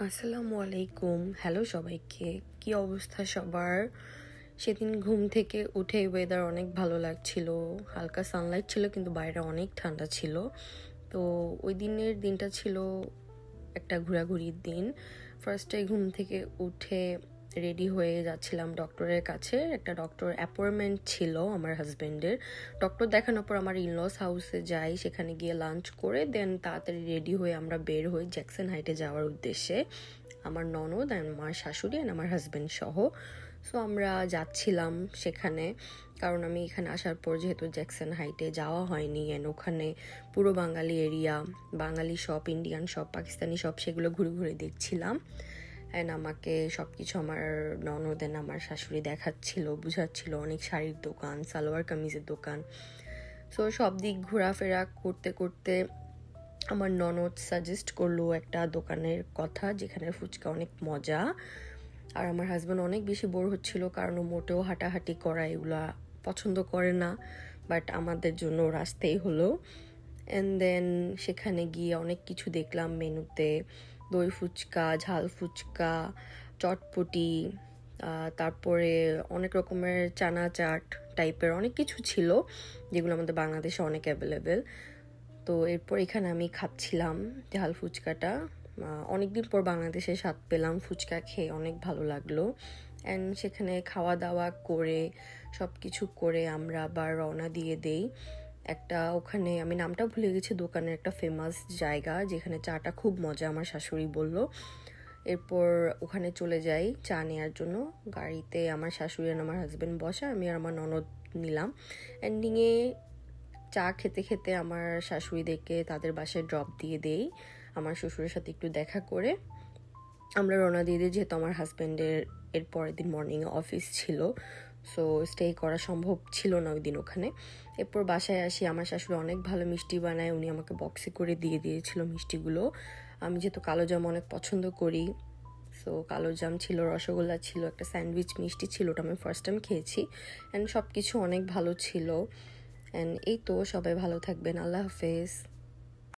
আসসালামু আলাইকুম। হ্যালো সবাইকে। কি অবস্থা সবার? সেদিন ঘুম থেকে উঠে ওয়েদার অনেক ভালো লাগছিল। হালকা সানলাইট ছিল কিন্তু বাইরে অনেক ঠান্ডা ছিল। তো ওই দিনটা ছিল একটা ঘোরাঘুরির দিন। ফার্স্টে ঘুম থেকে উঠে রেডি হয়ে যাচ্ছিলাম ডক্টরের কাছে। একটা ডক্টর অ্যাপয়েন্টমেন্ট ছিল আমার হাজব্যান্ডের। ডক্টর দেখানোর পর আমার ইনলস হাউসে যাই, সেখানে গিয়ে লাঞ্চ করে দেন তাড়াতাড়ি রেডি হয়ে আমরা বের হই জ্যাকসন হাইটে যাওয়ার উদ্দেশ্যে। আমার ননদ আর আমার শাশুড়ি আর আমার হাজব্যান্ড সহ। সো আমরা যাচ্ছিলাম সেখানে, কারণ আমি এখানে আসার পর যেহেতু জ্যাকসন হাইটে যাওয়া হয়নি, অ্যান্ড ওখানে পুরো Bangali area, Bangali shop, Indian shop, Pakistani shop, সেগুলো ঘুরে ঘুরে দেখছিলাম। অ্যান্ড আমাকে সব কিছু আমার ননদ এন্ড আমার শাশুড়ি দেখাচ্ছিল, বুঝাচ্ছিল অনেক শাড়ির দোকান, সালোয়ার কামিজের দোকান। সো সব দিক ঘোরাফেরা করতে করতে আমার ননদ সাজেস্ট করলো একটা দোকানের কথা যেখানে ফুচকা অনেক মজা। আর আমার হাজব্যান্ড অনেক বেশি বোর হচ্ছিল, কারণ ও মোটেও হাঁটাহাঁটি করা এগুলা পছন্দ করে না, বাট আমাদের জন্য আসতেই হলো। অ্যান্ড দেন সেখানে গিয়ে অনেক কিছু দেখলাম মেনুতে। দই ফুচকা, ঝাল ফুচকা, চটপটি, তারপরে অনেক রকমের চানা চাট টাইপের অনেক কিছু ছিল যেগুলো আমাদের বাংলাদেশে অনেক অ্যাভেলেবেল। তো এরপর এখানে আমি খাচ্ছিলাম ঝাল ফুচকাটা। অনেকদিন পর বাংলাদেশে স্বাদ পেলাম ফুচকা খেয়ে, অনেক ভালো লাগলো। অ্যান্ড সেখানে খাওয়া দাওয়া করে সব কিছু করে আমরা আবার রওনা দিয়ে দেই একটা, ওখানে আমি নামটা ভুলে গেছি, দোকানের একটা ফেমাস জায়গা যেখানে চাটা খুব মজা, আমার শাশুড়ি বলল। এরপর ওখানে চলে যাই চা নেওয়ার জন্য। গাড়িতে আমার শাশুড়ি আর আমার হাজব্যান্ড বসা, আমি আর আমার ননদ নিলাম। এন্ডিংয়ে চা খেতে খেতে আমার শাশুড়িদেরকে তাদের বাসায় ড্রপ দিয়ে দেই, আমার শ্বশুরের সাথে একটু দেখা করে আমরা রওনা দিয়ে দিই, যেহেতু আমার হাজব্যান্ডের এর পরের দিন মর্নিংয়ে অফিস ছিল। সো স্টে করা সম্ভব ছিল না ওই দিন ওখানে। এরপর বাসায় আসি, আমার শাশুড়ি অনেক ভালো মিষ্টি বানায়, উনি আমাকে বক্সে করে দিয়ে দিয়েছিল মিষ্টিগুলো। আমি যেহেতু কালো জাম অনেক পছন্দ করি, সো কালো জাম ছিল, রসগোল্লা ছিল, একটা স্যান্ডউইচ মিষ্টি ছিল, ওটা আমি ফার্স্ট টাইম খেয়েছি। অ্যান্ড সব কিছু অনেক ভালো ছিল। অ্যান্ড এই তো, সবাই ভালো থাকবেন, আল্লাহ হাফেজ।